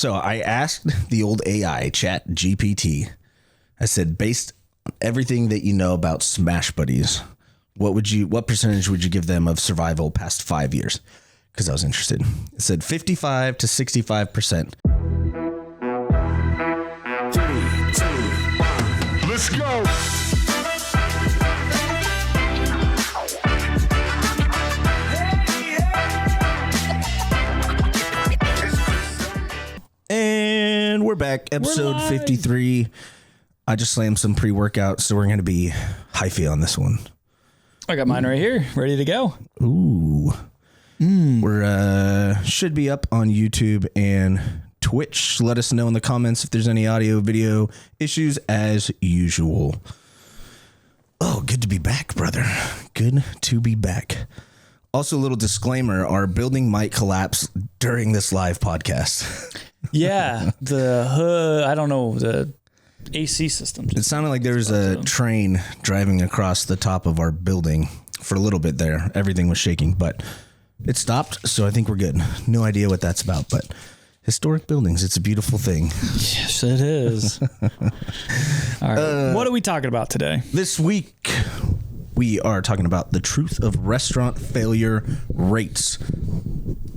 So I asked the old AI Chat GPT. I said, based on everything that you know about Smash Buddies, what percentage would you give them of survival past 5 years? Because I was interested. It said 55 to 65%. 3, 2, 1, let's go. And we're back. Episode 53. I just slammed some pre-workout, so we're going to be hyphy on this one. I got mine right here, ready to go. Ooh. We're should be up on YouTube and Twitch. Let us know in the comments if there's any audio, video issues as usual. Oh, good to be back, brother. Good to be back. Also, a little disclaimer, our building might collapse during this live podcast. Yeah, I don't know, the AC system. It sounded like there was a train driving across the top of our building for a little bit there. Everything was shaking, but it stopped, so I think we're good. No idea what that's about, but historic buildings, it's a beautiful thing. Yes, it is. All right, what are we talking about today? This week, we are talking about the truth of restaurant failure rates.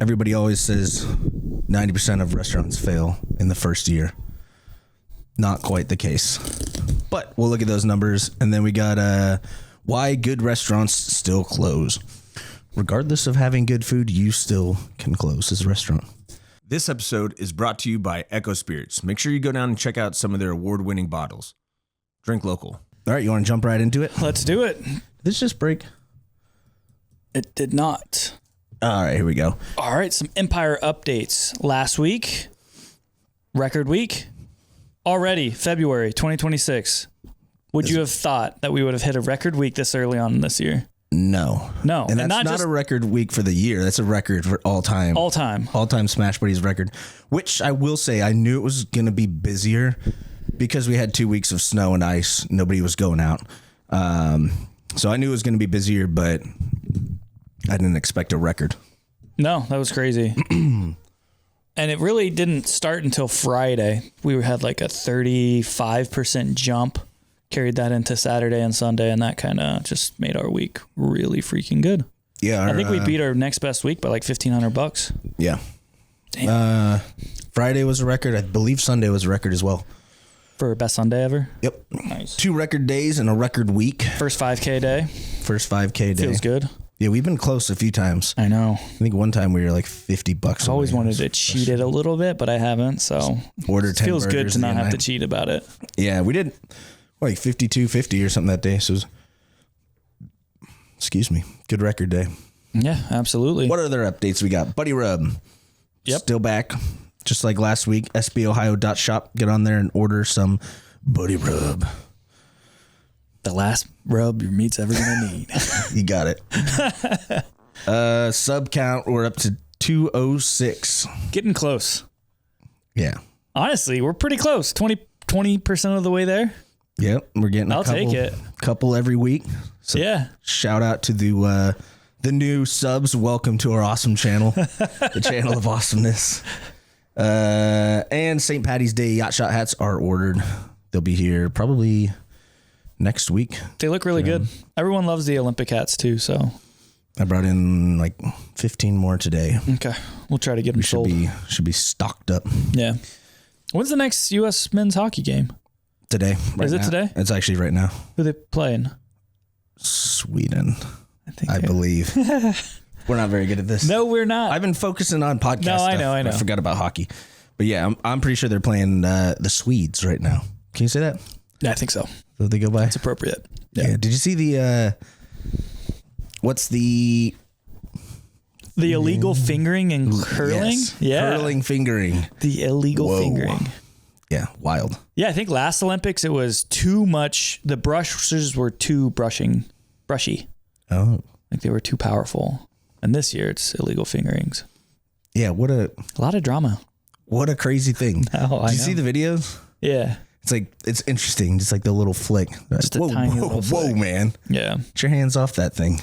Everybody always says 90% of restaurants fail in the first year. Not quite the case. But we'll look at those numbers. And then we got why good restaurants still close. Regardless of having good food, you still can close as a restaurant. This episode is brought to you by Echo Spirits. Make sure you go down and check out some of their award-winning bottles. Drink local. All right, you want to jump right into it? Let's do it. Did this just break? It did not. All right, here we go. All right, some Empire updates. Last week, record week, already February 2026. Would you have thought that we would have hit a record week this early on this year? No. And that's not a record week for the year. That's a record for all time. All time Smash Buddies record, which I will say I knew it was going to be busier because we had 2 weeks of snow and ice. Nobody was going out. So I knew it was going to be busier, but I didn't expect a record. No, that was crazy. And it really didn't start until Friday. We had like a 35% jump, carried that into Saturday and Sunday, and that kind of just made our week really freaking good. Yeah. I think we beat our next best week by like $1,500. Yeah. Damn. Friday was a record. I believe Sunday was a record as well. For best Sunday ever? Yep. Nice. 2 record days and a record week. First 5K day. First 5K day. Feels good. Yeah, we've been close a few times. I know. I think one time we were like $50. I always wanted to cheat it a little bit, but I haven't. So order 10 feels good burgers to not have night. to cheat about it. Yeah, we did like 52.50 or something that day. So it was, excuse me, good record day. Yeah, absolutely. What other updates we got? Buddy Rub. Yep. Still back. Just like last week, sbohio.shop. Get on there and order some Buddy Rub. The last rub your meat's ever going to need. You got it. Sub count, we're up to 206. Getting close. Yeah. Honestly, we're pretty close. 20% of the way there. Yep. We're getting I'll take it. Couple every week. So Yeah. shout out to the new subs. Welcome to our awesome channel, the channel of awesomeness. And St. Patty's Day yacht shot hats are ordered. They'll be here probably next week. They look really good. Everyone loves the Olympic hats too, so. I brought in like 15 more today. Okay. We'll try to get them sold. Should be stocked up. Yeah. When's the next U.S. men's hockey game? Today. Is it today? It's actually right now. Who are they playing? Sweden, I believe. We're not very good at this. No, we're not. I've been focusing on podcast No, stuff. I know. I forgot about hockey. But yeah, I'm pretty sure they're playing the Swedes right now. Can you say that? Yeah, I think so. What they go by? It's appropriate. Yeah. Did you see the what's the illegal fingering and curling? Yes. Yeah. Curling fingering. The illegal Whoa. fingering. Yeah, wild. Yeah, I think last Olympics it was too much. The brushes were too brushy. Oh. Like they were too powerful. And this year it's illegal fingerings. Yeah, what a lot of drama. What a crazy thing. Oh, Did you see the videos? Yeah. It's like, it's interesting. Just like the little flick. Just a tiny little whoa, flick. man. Yeah. Get your hands off that thing.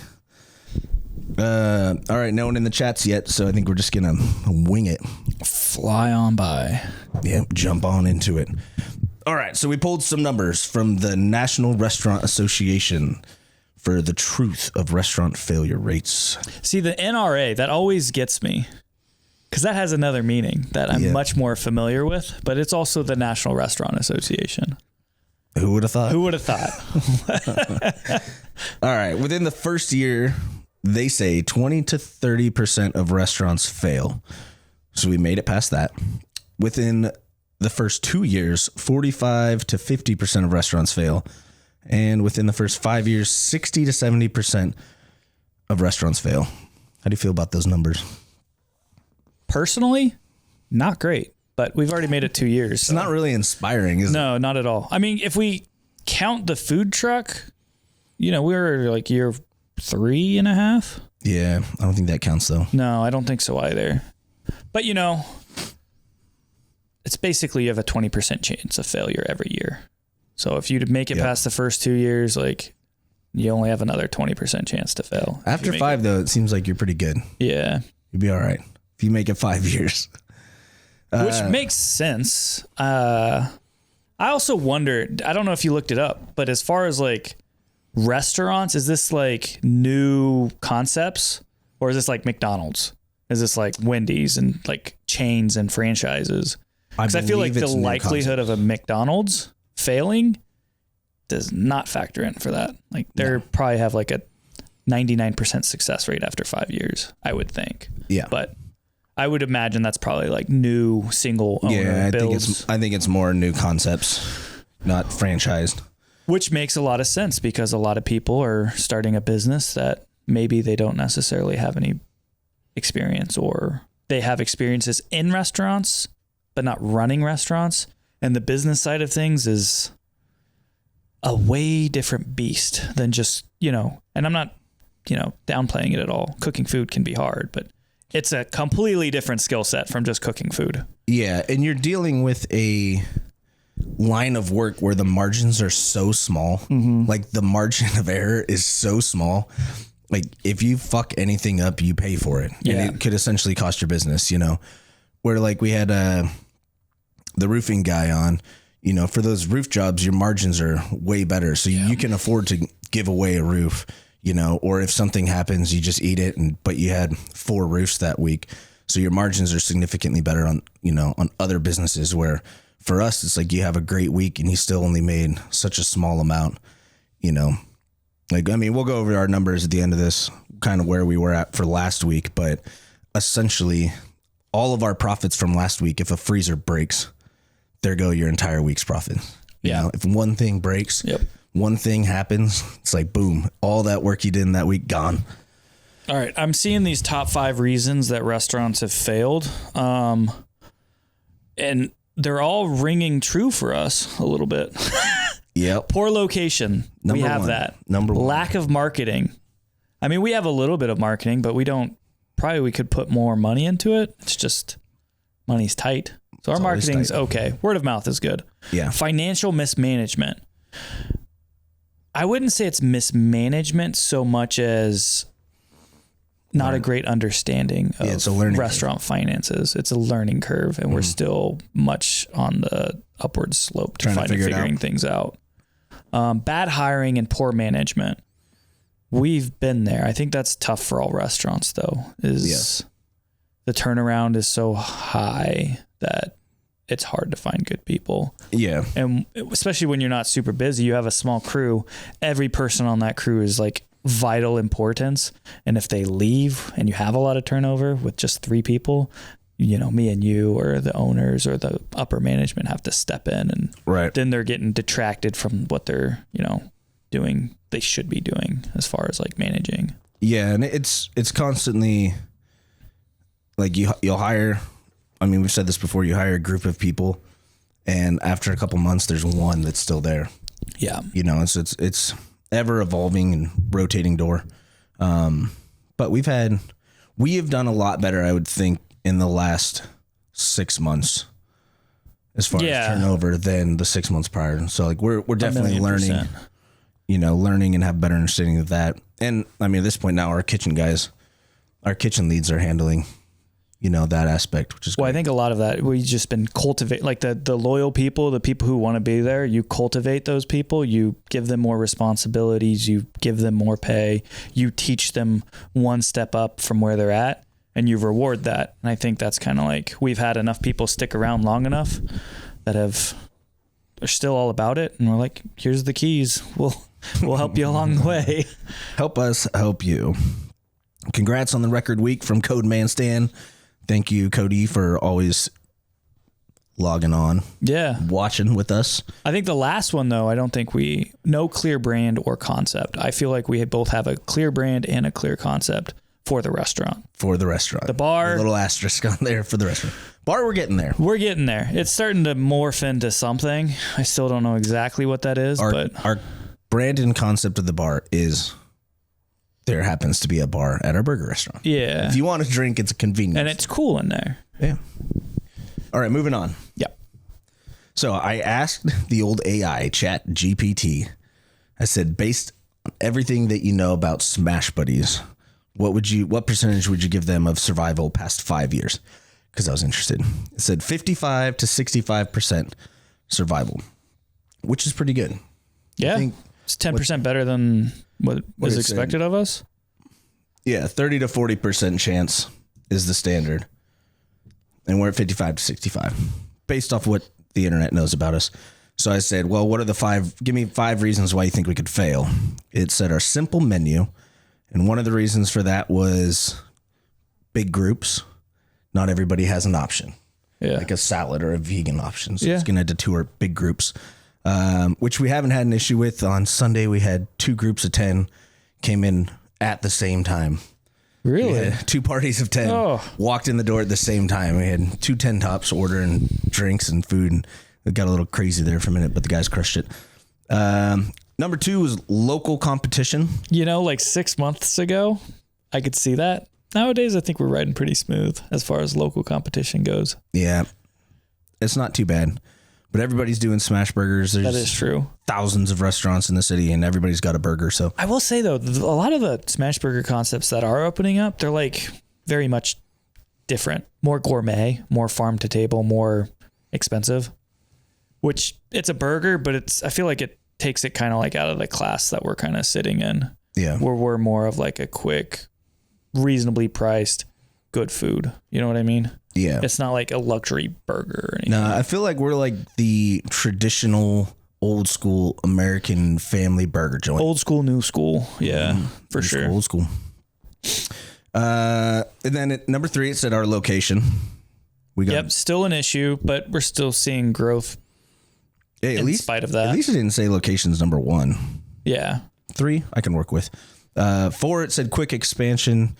All right, no one in the chats yet, so I think we're just gonna wing it. Fly on by. Yep, jump on into it. All right, so we pulled some numbers from the National Restaurant Association for the truth of restaurant failure rates. See, the NRA, that always gets me because that has another meaning that I'm much more familiar with, but it's also the National Restaurant Association. Who would have thought? Who would have thought? All right, within the first year, they say 20 to 30% of restaurants fail. So we made it past that. Within the first 2 years, 45 to 50% of restaurants fail. And within the first 5 years, 60 to 70% of restaurants fail. How do you feel about those numbers? Personally, not great, but we've already made it 2 years. It's not really inspiring, is it? No, not at all. I mean, if we count the food truck, we're like year 3.5. Yeah, I don't think that counts, though. No, I don't think so either. But, it's basically you have a 20% chance of failure every year. So if you make it past the first 2 years, like you only have another 20% chance to fail. After 5, though, it seems like you're pretty good. Yeah. You'd be all right if you make it 5 years. Which makes sense. I also wonder, I don't know if you looked it up, but as far as like restaurants, is this like new concepts or is this like McDonald's? Is this like Wendy's and like chains and franchises? Because I feel like the likelihood of a McDonald's failing does not factor in for that. Like they probably have like a 99% success rate after 5 years, I would think. Yeah. But I would imagine that's probably like new single owner builds. I think it's more new concepts, not franchised. Which makes a lot of sense because a lot of people are starting a business that maybe they don't necessarily have any experience, or they have experiences in restaurants, but not running restaurants. And the business side of things is a way different beast than just, and I'm not, downplaying it at all. Cooking food can be hard, but it's a completely different skill set from just cooking food. Yeah. And you're dealing with a line of work where the margins are so small. Mm-hmm. Like the margin of error is so small. Like if you fuck anything up, you pay for it. Yeah. And it could essentially cost your business, where like we had the roofing guy on, for those roof jobs, your margins are way better. So you can afford to give away a roof, or if something happens, you just eat it. But you had 4 roofs that week. So your margins are significantly better on, on other businesses, where for us, it's like you have a great week and you still only made such a small amount, Like, I mean, we'll go over our numbers at the end of this, kind of where we were at for last week, but essentially all of our profits from last week, if a freezer breaks, there go your entire week's profit. If one thing breaks, one thing happens, it's like, boom, all that work you did in that week, gone. All right. I'm seeing these top 5 reasons that restaurants have failed. And they're all ringing true for us a little bit. Yep. Poor location. We have that. Number 1. Lack of marketing. I mean, we have a little bit of marketing, but we could put more money into it. It's just money's tight. So our marketing's okay. Word of mouth is good. Yeah. Financial mismanagement. I wouldn't say it's mismanagement so much as not a great understanding of it's a learning restaurant finances. It's a learning curve, and we're still much on the upward slope to figuring things out. Bad hiring and poor management. We've been there. I think that's tough for all restaurants, though. The turnaround is so high that it's hard to find good people. Yeah. And especially when you're not super busy, you have a small crew. Every person on that crew is like vital importance. And if they leave and you have a lot of turnover with just 3 people, me and you or the owners or the upper management have to step in, and then they're getting detracted from what they're, doing, they should be doing as far as like managing. Yeah. And it's constantly like you'll hire, I mean, we've said this before, you hire a group of people and after a couple months, there's one that's still there. Yeah. It's ever evolving and rotating door. But we have done a lot better, I would think, in the last 6 months as far as turnover than the 6 months prior. So like we're definitely learning, learning and have better understanding of that. And I mean, at this point now, our kitchen guys our kitchen leads are handling, that aspect, which is Well, great. I think a lot of that, we've just been cultivate like the loyal people, the people who want to be there. You cultivate those people, you give them more responsibilities, you give them more pay, you teach them one step up from where they're at, and you reward that. And I think that's kind of like, we've had enough people stick around long enough that are still all about it. And we're like, here's the keys. We'll help you along the way. Help us help you. Congrats on the record week from Code Man Stan. Thank you, Cody, for always logging on, Yeah. watching with us. I think the last one, though, I don't think no clear brand or concept. I feel like we both have a clear brand and a clear concept for the restaurant. For the restaurant. The bar. A little asterisk on there for the restaurant. Bar, we're getting there. We're getting there. It's starting to morph into something. I still don't know exactly what that is, but Our brand and concept of the bar is there happens to be a bar at our burger restaurant. yeah. If you want to drink, it's a convenience. And it's cool in there. Yeah. All right, moving on. Yeah. So I asked the old AI, Chat GPT, I said, based on everything that you know about Smash Buddies, what percentage would you give them of survival past 5 years? Because I was interested. It said 55 to 65% survival, which is pretty good. Yeah. think It's 10% better than what was it expected of us. Yeah, 30 to 40% chance is the standard. And we're at 55 to 65 based off what the internet knows about us. So I said, well, what are give me 5 reasons why you think we could fail. It said our simple menu. And one of the reasons for that was big groups. Not everybody has an option, Yeah. like a salad or a vegan option. So Yeah. it's going to detour big groups, which we haven't had an issue with. On Sunday, we had 2 groups of 10 came in at the same time. Really? We had 2 parties of 10 Oh. walked in the door at the same time. We had 2 10 tops ordering drinks and food, and it got a little crazy there for a minute, but the guys crushed it. Number 2 was local competition. Like 6 months ago, I could see that. Nowadays, I think we're riding pretty smooth as far as local competition goes. Yeah, it's not too bad, but everybody's doing smash burgers. There's That is true. thousands of restaurants in the city, and everybody's got a burger. So I will say, though, a lot of the smash burger concepts that are opening up, they're like very much different, more gourmet, more farm to table, more expensive, which it's a burger, but I feel like it takes it kind of like out of the class that we're kind of sitting in, yeah, where we're more of like a quick, reasonably priced, good food. You know what I mean? yeah. It's not like a luxury burger or anything. No, I feel like we're like the traditional old school American family burger joint. Old school, new school. Yeah, for sure. Old school. And then at number 3, it said our location. We got Yep, still an issue, but we're still seeing growth Hey, in spite of that. At least it didn't say location's number 1. Yeah. 3, I can work with. 4, it said quick expansion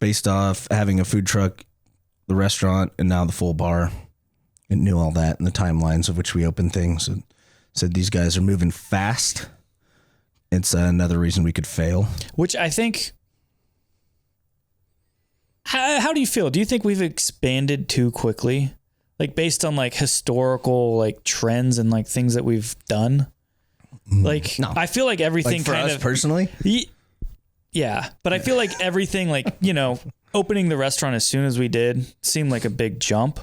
based off having a food truck, the restaurant, and now the full bar. It knew all that in the timelines of which we open things. It said these guys are moving fast. It's another reason we could fail. Which I think. How do you feel? Do you think we've expanded too quickly? Like based on like historical like trends and like things that we've done? Like No. I feel like everything Like for kind us of personally? Yeah, but I feel like everything like, opening the restaurant as soon as we did seemed like a big jump.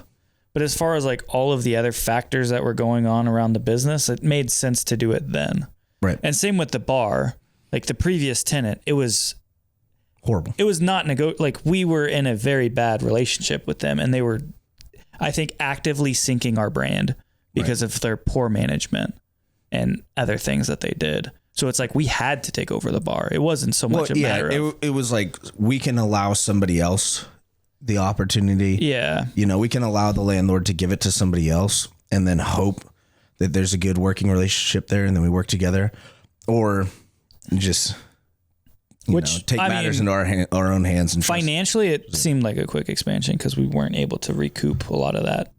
But as far as like all of the other factors that were going on around the business, it made sense to do it then. Right. And same with the bar, like the previous tenant, it was Horrible. not like we were in a very bad relationship with them, and they were, I think, actively sinking our brand because of their poor management and other things that they did. So it's like we had to take over the bar. It wasn't so much a matter of it was like we can allow somebody else the opportunity. yeah. We can allow the landlord to give it to somebody else and then hope that there's a good working relationship there, and then we work together, or just take matters into our own hands and trust. Financially, it seemed like a quick expansion because we weren't able to recoup a lot of that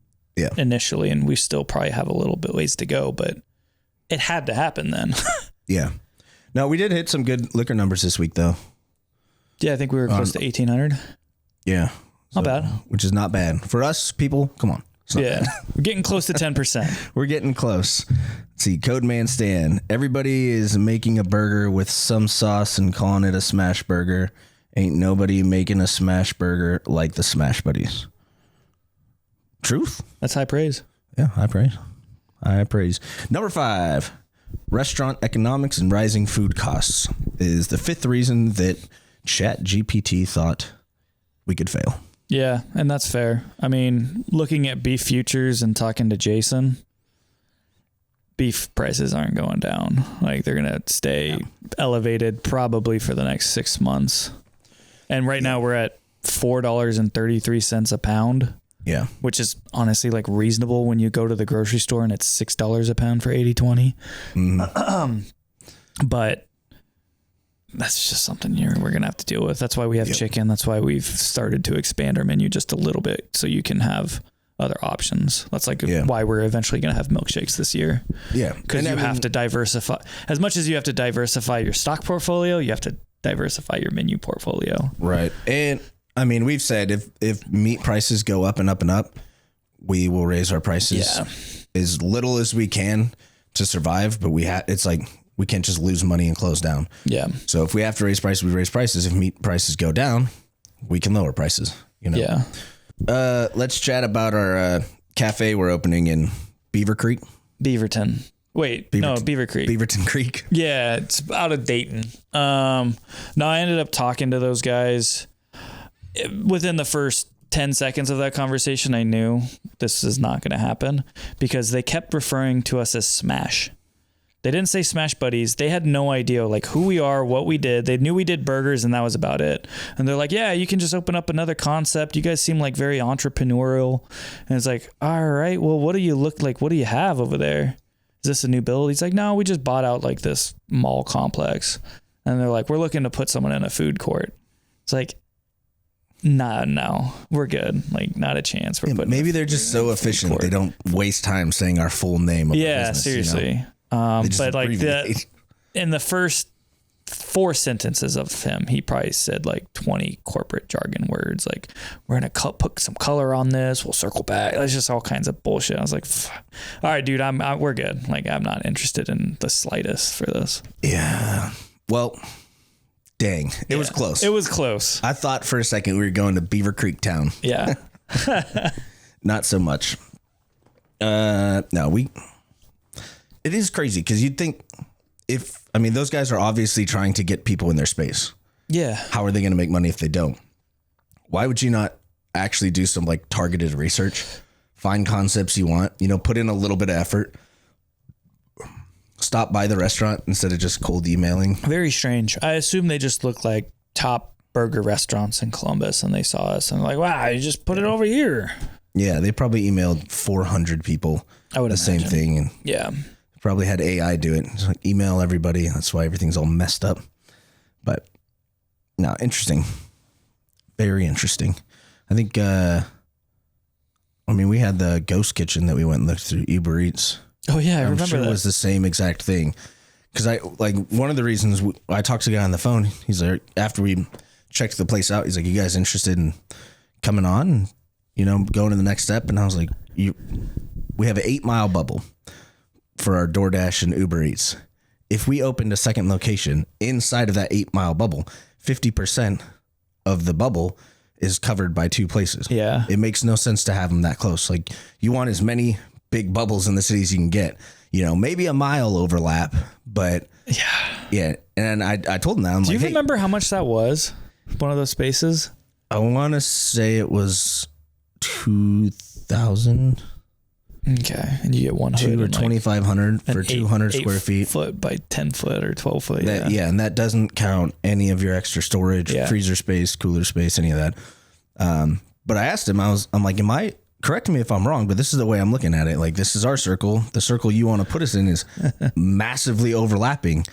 initially, and we still probably have a little bit ways to go, but it had to happen then. Yeah. No, we did hit some good liquor numbers this week, though. Yeah, I think we were close to 1,800. Yeah. Not bad. Which is not bad. For us, people, come on. It's not Yeah. bad. We're getting close to 10%. We're getting close. Let's see, Code Man Stan. Everybody is making a burger with some sauce and calling it a smash burger, Ain't nobody making a smash burger like the Smash Buddies. Truth. That's high praise. Yeah, high praise. High praise. Number 5, restaurant economics and rising food costs is the 5th reason that ChatGPT thought we could fail. Yeah, and that's fair. I mean, looking at beef futures and talking to Jason, beef prices aren't going down. Like, they're going to stay elevated probably for the next 6 months. And right now we're at $4.33 a pound. Yeah. Which is honestly like reasonable when you go to the grocery store and it's $6 a pound for 80/20. But that's just something we're going to have to deal with. That's why we have chicken. That's why we've started to expand our menu just a little bit so you can have other options. That's like why we're eventually going to have milkshakes this year. Yeah. Because you have to diversify. As much as you have to diversify your stock portfolio, you have to diversify your menu portfolio. Right. And I mean, we've said if meat prices go up and up and up, we will raise our prices as little as we can to survive. But it's like we can't just lose money and close down. Yeah. So if we have to raise prices, we raise prices. If meat prices go down, we can lower prices. You know. Yeah. Let's chat about our cafe we're opening in Beaver Creek. Beaverton. Wait, Beaver Creek. Beaverton Creek. Yeah, it's out of Dayton. No, I ended up talking to those guys. Within the first 10 seconds of that conversation, I knew this is not going to happen because they kept referring to us as Smash. They didn't say Smash Buddies. They had no idea like who we are, what we did. They knew we did burgers and that was about it. And they're like, yeah, you can just open up another concept. You guys seem like very entrepreneurial. And it's like, all right, well, what do you look like? What do you have over there? Is this a new build? He's like, no, we just bought out like this mall complex. And they're like, we're looking to put someone in a food court. It's like, no, we're good. Like, not a chance. Maybe they're just so efficient they don't waste time saying our full name. Of yeah, business, seriously. You know? But like in the first 4 sentences of him, he probably said like 20 corporate jargon words. Like, we're gonna put some color on this. We'll circle back. It's just all kinds of bullshit. I was like, all right, dude, we're good. Like, I'm not interested in the slightest for this. Yeah. Well. Dang, it was close. It was close. I thought for a second we were going to Beaver Creek Town. Yeah. Not so much. No, it is crazy because you'd think those guys are obviously trying to get people in their space. Yeah. How are they going to make money if they don't? Why would you not actually do some like targeted research, find concepts you want, put in a little bit of effort, stop by the restaurant instead of just cold emailing? Very strange. I assume they just look like top burger restaurants in Columbus and they saw us and like, wow, you just put it over here. Yeah, they probably emailed 400 people the same thing. And yeah. Probably had AI do it. Just like email everybody. That's why everything's all messed up. But no, interesting. Very interesting. I think, we had the ghost kitchen that we went and looked through Uber Eats. Oh yeah, I remember sure that. It was the same exact thing. Because one of the reasons I talked to the guy on the phone, he's like, after we checked the place out, he's like, you guys interested in coming on, going to the next step? And I was like, we have an 8-mile bubble for our DoorDash and Uber Eats. If we opened a second location inside of that 8-mile bubble, 50% of the bubble is covered by 2 places. Yeah. It makes no sense to have them that close. Like, you want as many big bubbles in the city as you can get, maybe a mile overlap, but yeah. And I told him that. Do you remember how much that was? One of those spaces? I want to say it was 2,000. Okay. And you get one hood. 2 or 2,500 for 200 square feet. 8 foot by 10 foot or 12 foot. And that doesn't count any of your extra storage, freezer space, cooler space, any of that. But I asked him, I'm like, correct me if I'm wrong, but this is the way I'm looking at it. Like, this is our circle. The circle you want to put us in is massively overlapping.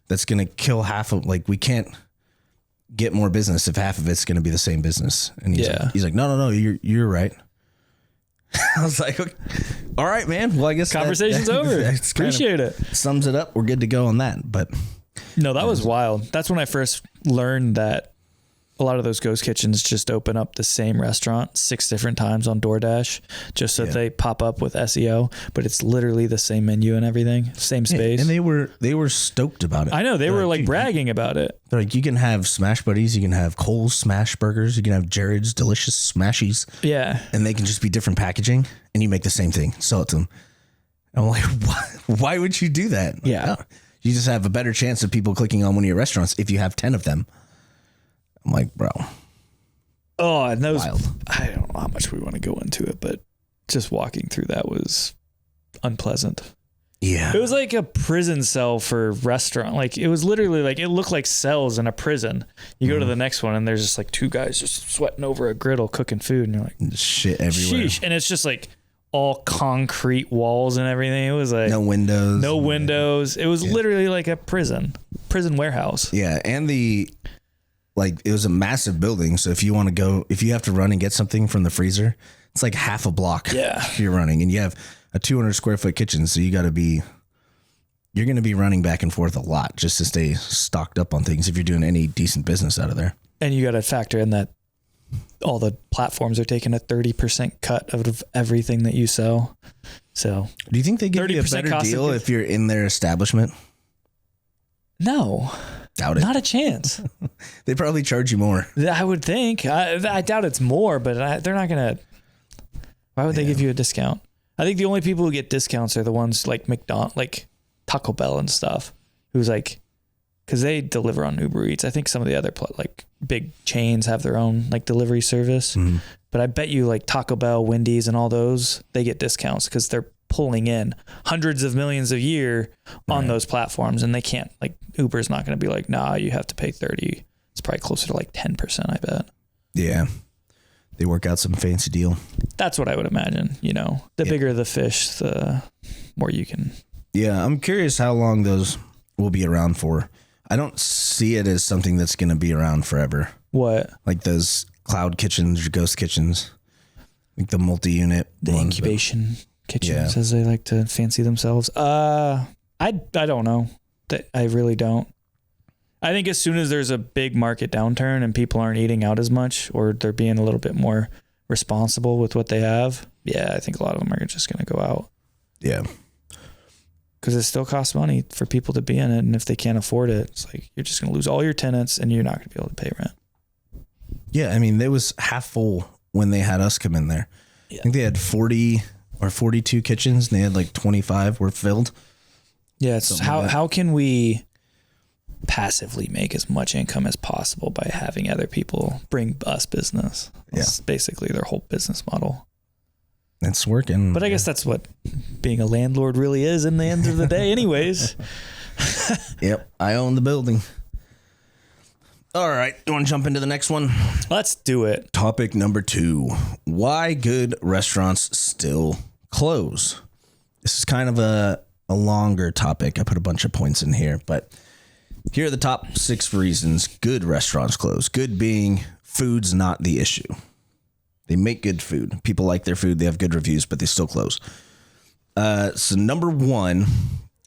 That's going to kill half of, we can't get more business if half of it's going to be the same business. And he's like, no, you're right. I was like, okay. All right, man. Well, I guess conversation's over. Appreciate it. Sums it up. We're good to go on that. But no, that was wild. That's when I first learned that a lot of those ghost kitchens just open up the same restaurant 6 different times on DoorDash just so they pop up with SEO, but it's literally the same menu and everything, same space. And they were stoked about it. I know they were like dude, bragging about it. They're like, you can have Smash Buddies, you can have Cole's Smash Burgers, you can have Jared's Delicious Smashies. Yeah. And they can just be different packaging, and you make the same thing, sell it to them. I'm like, why would you do that? Yeah. No. You just have a better chance of people clicking on one of your restaurants if you have 10 of them. I'm like, bro. Oh, and those, Wild. I don't know how much we want to go into it, but just walking through that was unpleasant. Yeah. It was like a prison cell for restaurant. Like it was literally like, it looked like cells in a prison. You go to the next one and there's just like 2 guys just sweating over a griddle cooking food. And you're like, Shit everywhere. sheesh. And it's just like all concrete walls and everything. It was like No windows. no windows. It was literally like a prison warehouse. Yeah. And it was a massive building. So if you have to run and get something from the freezer, it's like half a block. Yeah. You're running, and you have a 200 square foot kitchen. So you're going to be running back and forth a lot just to stay stocked up on things if you're doing any decent business out of there. And you got to factor in that all the platforms are taking a 30% cut of everything that you sell. So Do you think they give you a 30% better cost of deal goods. if you're in their establishment? no, Doubt it. not a chance. They probably charge you more. I would think. I doubt it's more, but they're not going to. Why would they give you a discount? I think the only people who get discounts are the ones like McDonald's, like Taco Bell and stuff, who's like, because they deliver on Uber Eats. I think some of the other like big chains have their own like delivery service, but I bet you like Taco Bell, Wendy's, and all those, they get discounts because they're pulling in hundreds of millions a year on those platforms, and they can't, like Uber's not going to be like, nah, you have to pay 30. It's probably closer to like 10%, I bet. Yeah. They work out some fancy deal. That's what I would imagine. You know, the bigger the fish, the more you can. Yeah. I'm curious how long those will be around for. I don't see it as something that's going to be around forever. What? Like those cloud kitchens or ghost kitchens, like the multi-unit. The ones, incubation kitchens, Yeah. as they like to fancy themselves. I don't know. I really don't. I think as soon as there's a big market downturn and people aren't eating out as much, or they're being a little bit more responsible with what they have, I think a lot of them are just going to go out. Yeah. Because it still costs money for people to be in it. And if they can't afford it, it's like you're just going to lose all your tenants and you're not going to be able to pay rent. Yeah. I mean, it was half full when they had us come in there. Yeah. I think they had 40 or 42 kitchens and they had like 25 were filled. Yeah. It's Something like that. how can we passively make as much income as possible by having other people bring us business? That's basically their whole business model. It's working. But I guess that's what being a landlord really is in the end of the day anyways. Yep. I own the building. All right. You want to jump into the next one? Let's do it. Topic number 2. Why good restaurants still close. This is kind of a longer topic. I put a bunch of points in here, but here are the top 6 reasons good restaurants close. Good being food's not the issue. They make good food. People like their food. They have good reviews, but they still close. So number 1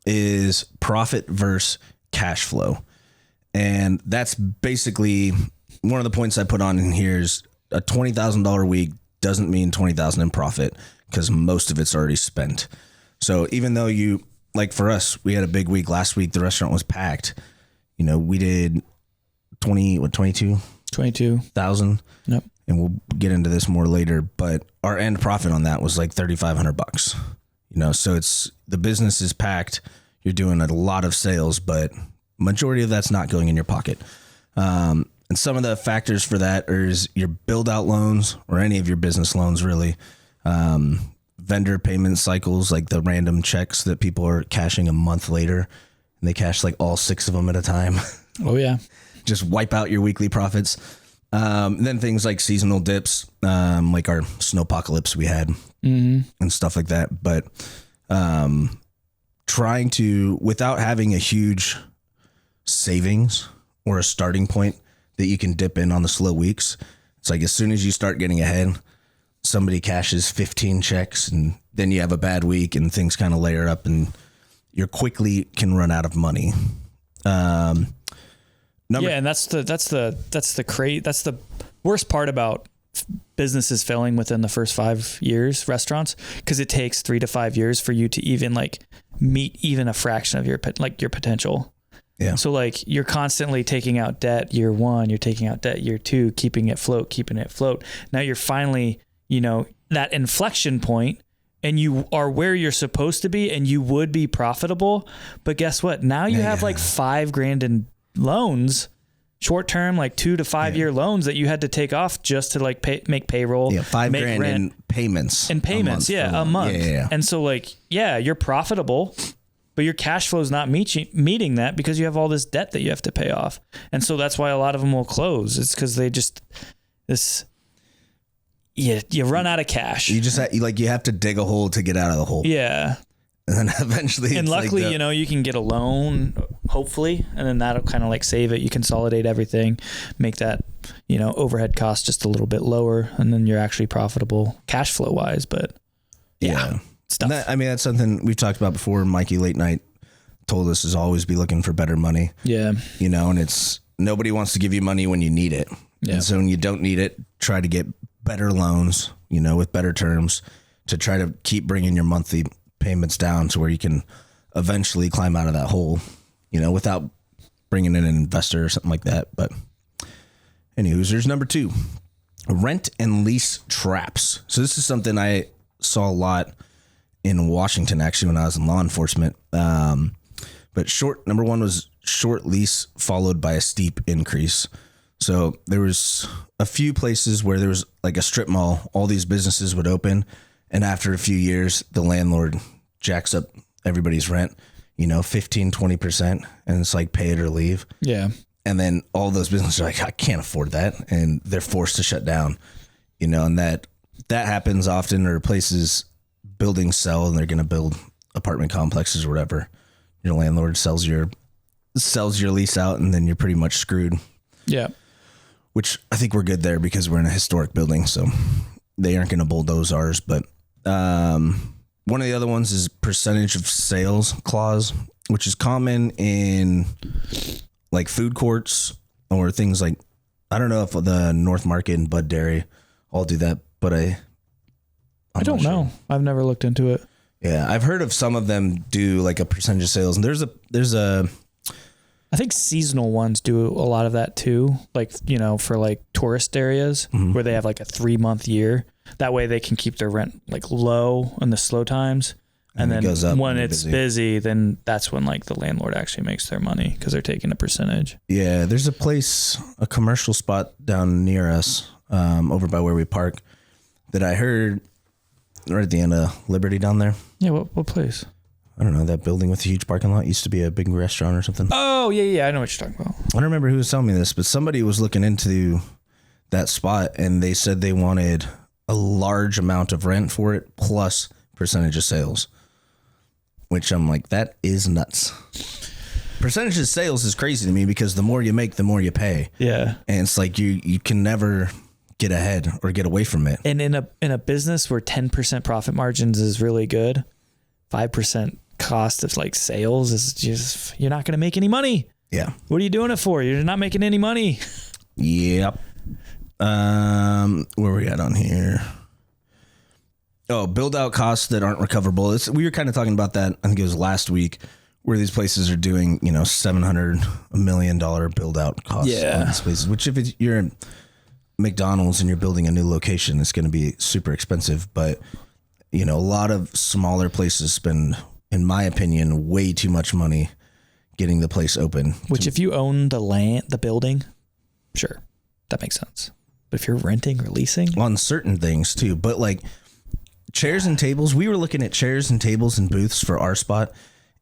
is profit versus cash flow. And that's basically one of the points I put on in here is a $20,000 week doesn't mean $20,000 in profit because most of it's already spent. So even though like for us, we had a big week last week, the restaurant was packed. You know, we did 22,000. Yep. And we'll get into this more later, but our end profit on that was like $3,500, you know, so the business is packed. You're doing a lot of sales, but majority of that's not going in your pocket. And some of the factors for that is your build out loans or any of your business loans, really. Vendor payment cycles, like the random checks that people are cashing a month later and they cash like all 6 of them at a time. Oh yeah. Just wipe out your weekly profits. Then things like seasonal dips, like our snowpocalypse we had and stuff like that. But trying to, without having a huge savings or a starting point that you can dip in on the slow weeks, it's like as soon as you start getting ahead, somebody cashes 15 checks and then you have a bad week and things kind of layer up and you quickly can run out of money. And that's the worst part about businesses failing within the first 5 years, restaurants, because it takes 3 to 5 years for you to even like meet even a fraction of your potential. Yeah. So like you're constantly taking out debt year 1, you're taking out debt year 2, keeping it float. Now you're finally, that inflection point, and you are where you're supposed to be, and you would be profitable. But guess what? Now you have like $5,000 in loans, short term, like 2 to 5 year loans that you had to take off just to like make payroll. Yeah, $5,000 in payments. A month. Yeah. And so like, you're profitable, but your cash flow is not meeting that because you have all this debt that you have to pay off. And so that's why a lot of them will close. It's because they just you run out of cash. You just you have to dig a hole to get out of the hole. Yeah. And then eventually, and luckily, you can get a loan, hopefully, and then that'll kind of like save it. You consolidate everything, make that, overhead cost just a little bit lower, and then you're actually profitable cash flow wise. But stuff. That's something we've talked about before. Mikey Late Night told us is always be looking for better money. Yeah. And it's nobody wants to give you money when you need it. Yeah. And so when you don't need it, try to get better loans, with better terms to try to keep bringing your monthly payments down to where you can eventually climb out of that hole, without bringing in an investor or something like that. But anywho, there's number 2, rent and lease traps. So this is something I saw a lot in Washington, actually, when I was in law enforcement. But number 1 was short lease followed by a steep increase. So there was a few places where there was like a strip mall, all these businesses would open. And after a few years, the landlord jacks up everybody's rent, 15, 20%. And it's like pay it or leave. Yeah. And then all those businesses are like, I can't afford that. And they're forced to shut down, and that happens often, or places, buildings sell and they're going to build apartment complexes or whatever. Your landlord sells your lease out and then you're pretty much screwed. Yeah. Which I think we're good there because we're in a historic building. So they aren't going to bulldoze ours. But one of the other ones is percentage of sales clause, which is common in like food courts or things like, I don't know if the North Market and Bud Dairy all do that, but I don't know. I've never looked into it. Yeah. I've heard of some of them do like a percentage of sales, and there's a, I think seasonal ones do a lot of that too. Like, for like tourist areas where they have like a 3-month year. That way they can keep their rent like low in the slow times. And then goes up when it's busy, then that's when like the landlord actually makes their money because they're taking a percentage. Yeah. There's a commercial spot down near us, over by where we park, that I heard right at the end of Liberty down there. Yeah. What place? I don't know, that building with the huge parking lot used to be a big restaurant or something. Oh, yeah. I know what you're talking about. I don't remember who was telling me this, but somebody was looking into that spot and they said they wanted a large amount of rent for it plus percentage of sales, which I'm like, that is nuts. Percentage of sales is crazy to me because the more you make, the more you pay. Yeah. And it's like you can never get ahead or get away from it. And in a business where 10% profit margins is really good, 5% cost of like sales is just, you're not going to make any money. Yeah. What are you doing it for? You're not making any money. Yep. Where are we at on here? Oh, build out costs that aren't recoverable. We were kind of talking about that. I think it was last week, where these places are doing, $700 million build out costs on these places, which if you're in McDonald's and you're building a new location, it's going to be super expensive. But, a lot of smaller places spend, in my opinion, way too much money getting the place open. Which if you own the building, sure, that makes sense. But if you're renting or leasing? On certain things too. But like chairs and tables, we were looking at chairs and tables and booths for our spot,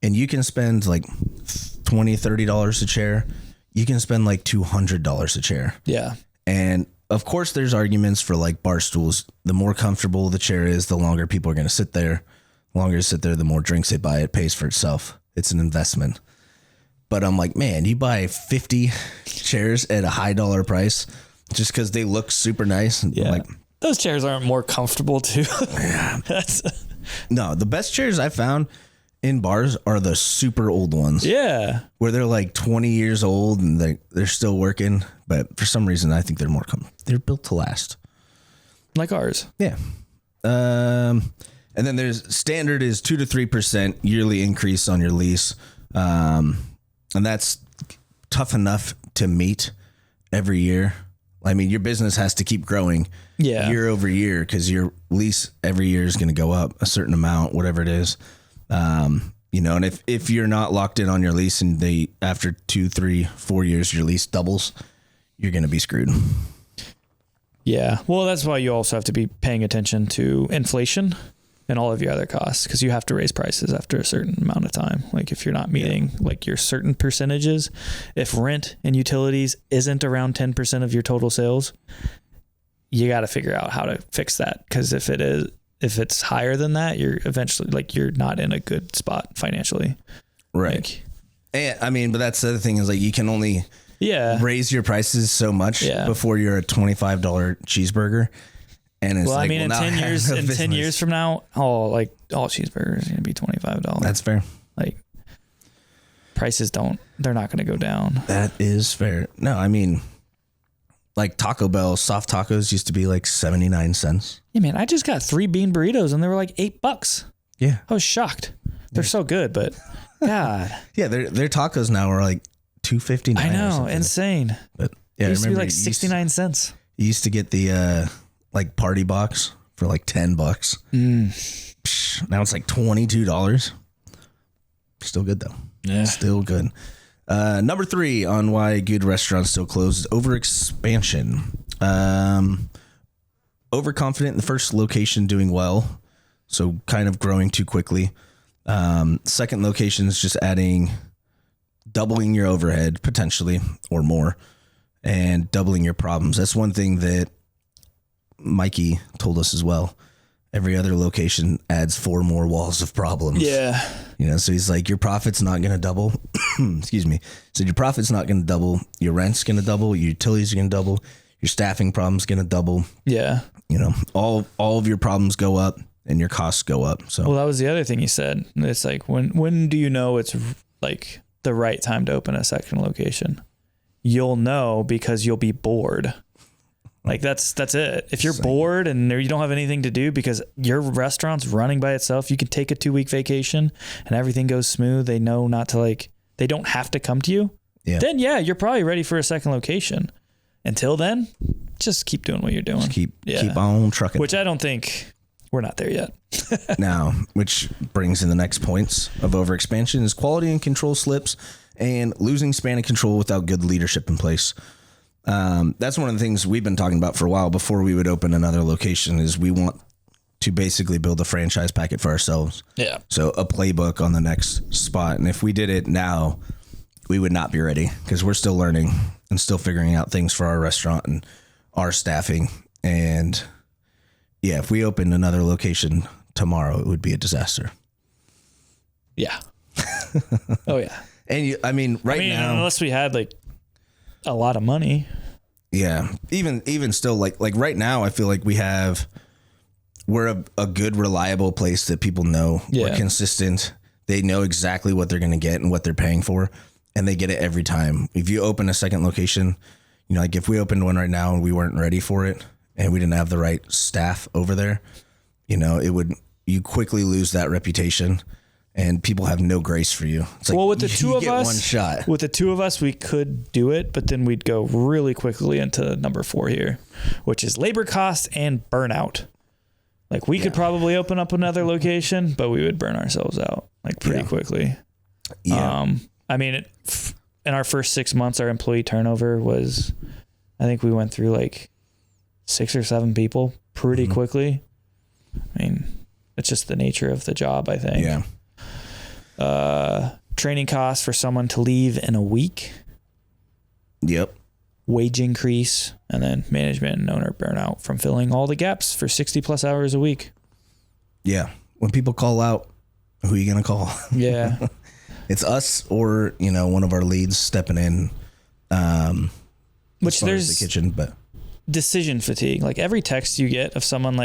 and you can spend like $20, $30 a chair. You can spend like $200 a chair. Yeah. And of course there's arguments for like bar stools. The more comfortable the chair is, the longer people are going to sit there. The longer you sit there, the more drinks they buy. It pays for itself. It's an investment. But I'm like, man, you buy 50 chairs at a high dollar price just because they look super nice. Yeah. Like, those chairs aren't more comfortable too. Yeah. No, the best chairs I found in bars are the super old ones. Yeah. Where they're like 20 years old and they're still working. But for some reason, I think they're they're built to last. Like ours. Yeah. And then there's standard is 2 to 3% yearly increase on your lease. And that's tough enough to meet every year. I mean, your business has to keep growing year over year because your lease every year is going to go up a certain amount, whatever it is. And if you're not locked in on your lease and after 2, 3, 4 years, your lease doubles, you're going to be screwed. Yeah. Well, that's why you also have to be paying attention to inflation and all of your other costs, because you have to raise prices after a certain amount of time. Like if you're not meeting like your certain percentages, if rent and utilities isn't around 10% of your total sales, you got to figure out how to fix that. Because if it's higher than that, you're eventually you're not in a good spot financially. Right. But that's the other thing is like you can only raise your prices so much before you're a $25 cheeseburger. And it's in 10 years, in 10 years from now, all cheeseburgers are going to be $25. That's fair. Like prices they're not going to go down. That is fair. No, I mean, like Taco Bell soft tacos used to be like 79 cents. Yeah, man, I just got 3 bean burritos and they were like $8. Yeah. I was shocked. They're so good, but God. Yeah, their tacos now are like $2.59. I know, insane. But yeah, it used to be like 69 cents. You used to get the like party box for like $10. Now it's like $22. Still good though. Yeah. Still good. Number 3 on why good restaurants still close is overexpansion. Overconfident in the first location doing well, so kind of growing too quickly. Second location is just doubling your overhead potentially or more, and doubling your problems. That's one thing that Mikey told us as well. Every other location adds 4 more walls of problems. Yeah. So he's like, your profit's not going to double. Excuse me. So your profit's not going to double. Your rent's going to double. Your utilities are going to double. Your staffing problem's going to double. Yeah. All of your problems go up and your costs go up. So, well, that was the other thing he said. It's like, when do you know it's like the right time to open a second location? You'll know because you'll be bored. Like that's it. If you're bored and you don't have anything to do because your restaurant's running by itself, you can take a 2-week vacation and everything goes smooth. They know not to they don't have to come to you. Yeah. Then you're probably ready for a second location. Until then, just keep doing what you're doing. Just keep on trucking. Which I don't think we're not there yet. Now, which brings in the next points of overexpansion is quality and control slips and losing span of control without good leadership in place. That's one of the things we've been talking about for a while before we would open another location is we want to basically build a franchise packet for ourselves. Yeah. So a playbook on the next spot. And if we did it now, we would not be ready because we're still learning and still figuring out things for our restaurant and our staffing. And yeah, if we opened another location tomorrow, it would be a disaster. Yeah. Oh yeah. And right now, unless we had a lot of money. Yeah. Even still, like right now, I feel like we're a good, reliable place that people know. Yeah. We're consistent. They know exactly what they're going to get and what they're paying for, and they get it every time. If you open a second location, like if we opened one right now and we weren't ready for it and we didn't have the right staff over there, you quickly lose that reputation. And people have no grace for you. It's like, well, with the two of us, one shot. With the 2 of us, we could do it, but then we'd go really quickly into number 4 here, which is labor costs and burnout. Like we could probably open up another location, but we would burn ourselves out pretty quickly. Yeah. In our first 6 months, our employee turnover was, I think we went through 6 or 7 people pretty quickly. It's just the nature of the job, I think. Yeah. Training costs for someone to leave in a week. Yep. Wage increase, and then management and owner burnout from filling all the gaps for 60+ hours a week. Yeah. When people call out, who are you going to call? Yeah. It's us or, one of our leads stepping in. Which there's the kitchen, but decision fatigue. Every text you get of someone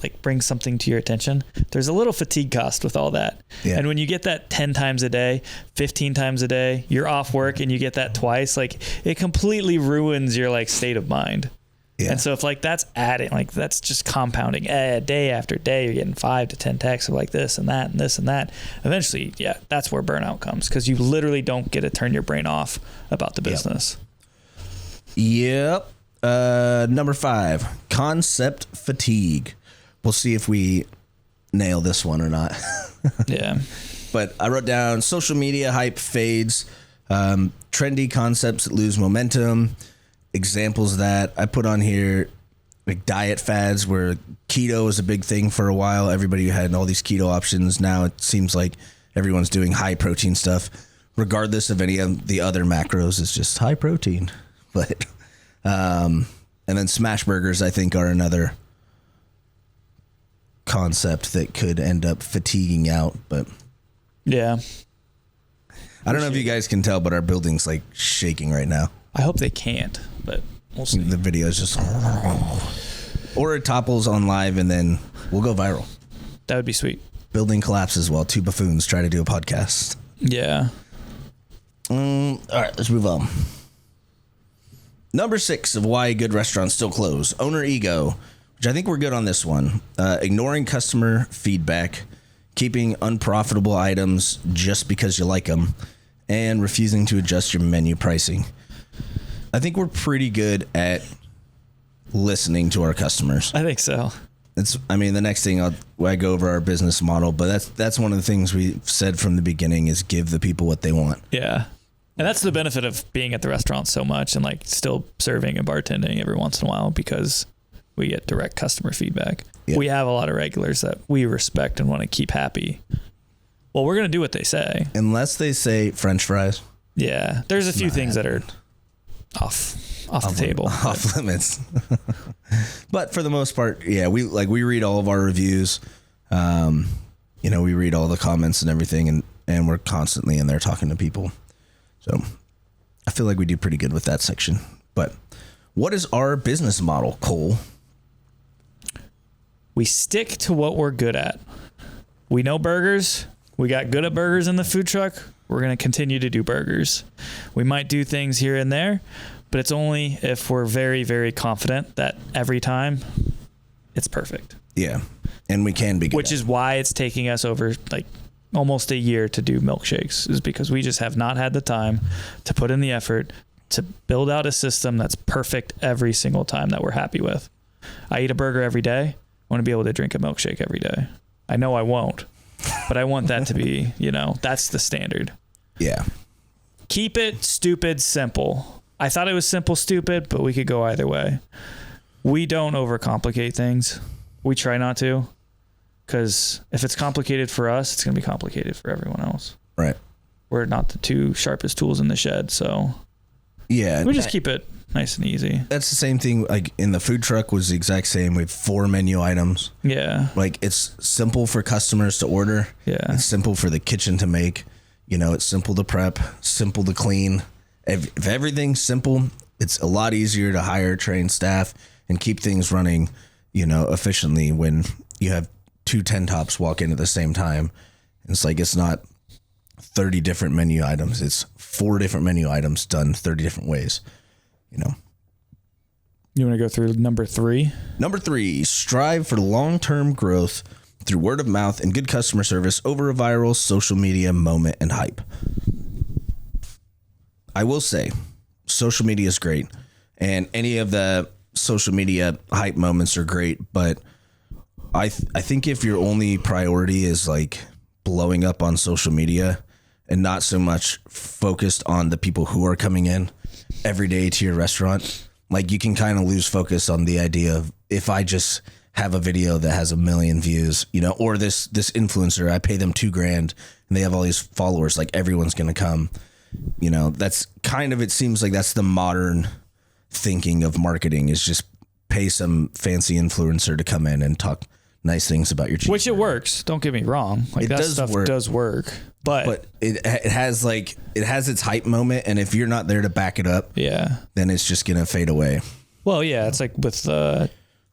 like brings something to your attention, there's a little fatigue cost with all that. Yeah. And when you get that 10 times a day, 15 times a day, you're off work and you get that twice, like it completely ruins your like state of mind. Yeah. And so if like that's adding, like that's just compounding day after day, you're getting 5 to 10 texts of like this and that and this and that. Eventually, yeah, that's where burnout comes, because you literally don't get to turn your brain off about the business. Yep. Number 5, concept fatigue. We'll see if we nail this one or not. Yeah. But I wrote down social media hype fades, trendy concepts that lose momentum. Examples that I put on here, like diet fads, where keto was a big thing for a while. Everybody had all these keto options. Now it seems like everyone's doing high protein stuff, regardless of any of the other macros. It's just high protein. But and then smash burgers, I think, are another concept that could end up fatiguing out. But Yeah. I don't know if you guys can tell, but our building's like shaking right now. I hope they can't, but we'll see. The video is just, or it topples on live and then we'll go viral. That would be sweet. Building collapses while 2 buffoons try to do a podcast. Yeah. All right, let's move on. Number 6 of why good restaurants still close: owner ego, which I think we're good on this one. Ignoring customer feedback, keeping unprofitable items just because you like them, and refusing to adjust your menu pricing. I think we're pretty good at listening to our customers. I think so. The next thing I go over our business model, but that's one of the things we said from the beginning is give the people what they want. Yeah. And that's the benefit of being at the restaurant so much and like still serving and bartending every once in a while, because we get direct customer feedback. Yeah. We have a lot of regulars that we respect and want to keep happy. Well, we're going to do what they say. Unless they say French fries. Yeah. There's a few things that are off the table. Off limits. But for the most part, yeah, we read all of our reviews. We read all the comments and everything, and we're constantly in there talking to people. So I feel like we do pretty good with that section. But what is our business model, Cole? We stick to what we're good at. We know burgers. We got good at burgers in the food truck. We're going to continue to do burgers. We might do things here and there, but it's only if we're very, very confident that every time it's perfect. Yeah. And we can be good. Which is why it's taking us over like almost a year to do milkshakes, is because we just have not had the time to put in the effort to build out a system that's perfect every single time that we're happy with. I eat a burger every day. I want to be able to drink a milkshake every day. I know I won't, but I want that to be, that's the standard. Yeah. Keep it stupid simple. I thought it was simple stupid, but we could go either way. We don't overcomplicate things. We try not to, because if it's complicated for us, it's going to be complicated for everyone else. Right. We're not the 2 sharpest tools in the shed, so yeah, we just keep it nice and easy. That's the same thing. Like in the food truck was the exact same. We have 4 menu items. Yeah. Like it's simple for customers to order. Yeah. It's simple for the kitchen to make. It's simple to prep, simple to clean. If everything's simple, it's a lot easier to hire trained staff and keep things running, efficiently when you have 2 10 tops walk in at the same time. It's like, it's not 30 different menu items. It's 4 different menu items done 30 different ways, You want to go through number 3? Number 3, strive for long-term growth through word of mouth and good customer service over a viral social media moment and hype. I will say social media is great, and any of the social media hype moments are great, but I think if your only priority is like blowing up on social media and not so much focused on the people who are coming in every day to your restaurant, like you can kind of lose focus on the idea of, if I just have a video that has 1 million views, or this influencer, I pay them $2,000 and they have all these followers, like everyone's going to come, that's kind of, it seems like that's the modern thinking of marketing, is just pay some fancy influencer to come in and talk nice things about your cheese. Which it works. Don't get me wrong. Like that stuff does work. But it has its hype moment, and if you're not there to back it up, yeah, then it's just gonna fade away. Well, yeah, it's like with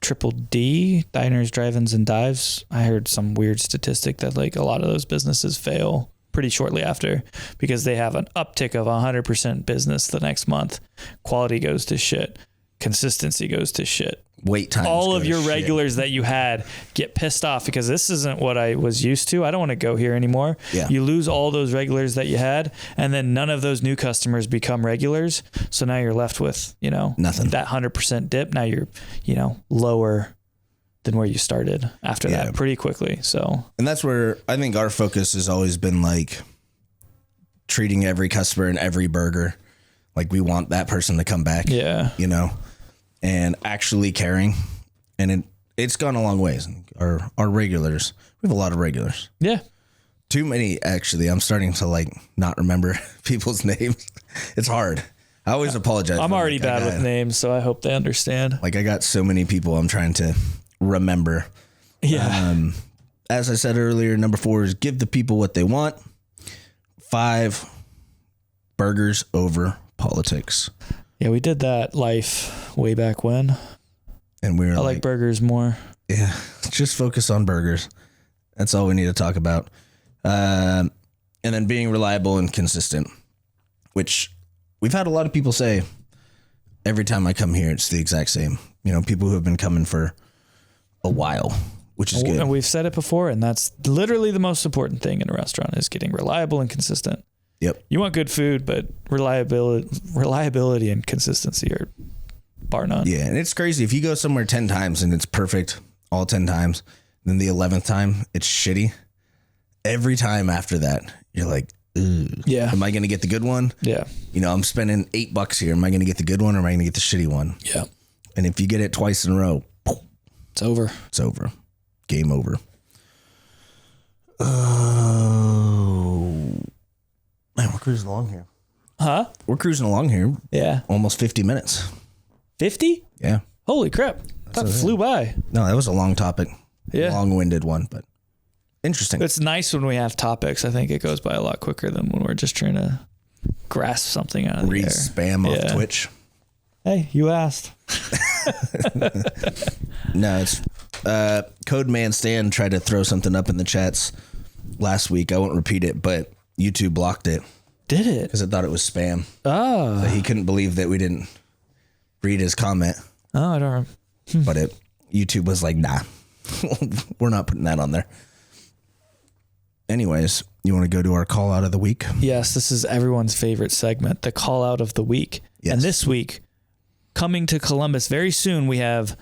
Triple D, diners, drive-ins, and dives. I heard some weird statistic that like a lot of those businesses fail pretty shortly after because they have an uptick of 100% business the next month. Quality goes to shit. Consistency goes to shit. Wait times. All go of to your shit. regulars that you had get pissed off because this isn't what I was used to. I don't want to go here anymore. Yeah. You lose all those regulars that you had, and then none of those new customers become regulars. So now you're left with, Nothing. That 100% dip. Now you're, lower than where you started after that pretty quickly. So, And that's where I think our focus has always been like treating every customer and every burger like we want that person to come back. yeah. And actually caring. And it's gone a long ways. Our regulars, we have a lot of regulars. Yeah. Too many, actually. I'm starting to like not remember people's names. It's hard. I always apologize. I'm but, already like, bad with names, so I hope they understand. Like I got so many people I'm trying to remember. Yeah. As I said earlier, number 4 is give the people what they want. 5, burgers over politics. Yeah, we did that life way back when. And we were I like burgers more. yeah, just focus on burgers. That's all we need to talk about. And then being reliable and consistent, which we've had a lot of people say every time I come here, it's the exact same. People who have been coming for a while, which is good. And we've said it before, and that's literally the most important thing in a restaurant is getting reliable and consistent. Yep. You want good food, but reliability and consistency are bar none. Yeah, and it's crazy. If you go somewhere 10 times and it's perfect all 10 times, then the 11th time it's shitty. Every time after that, you're like, ugh. Yeah. Am I going to get the good one? Yeah. I'm spending $8 here. Am I going to get the good one or am I going to get the shitty one? Yeah. And if you get it twice in a row, It's over. it's over. Game over. Oh. Man, we're cruising along here. Huh? We're cruising along here. Yeah. Almost 50 minutes. 50? Yeah. Holy crap. That flew by. No, that was a long topic. Yeah. Long-winded one, but interesting. It's nice when we have topics. I think it goes by a lot quicker than when we're just trying to grasp something out of the Read air. spam Yeah. off Twitch. Hey, you asked. No, it's Codeman Stan tried to throw something up in the chats last week. I won't repeat it, but YouTube blocked it Did it? because it thought it was spam. Oh. So he couldn't believe that we didn't read his comment, Oh, I don't remember. but YouTube was like, nah, we're not putting that on there. Anyways, you want to go to our call out of the week? Yes, this is everyone's favorite segment, the call out of the week. Yes. And this week, coming to Columbus very soon, we have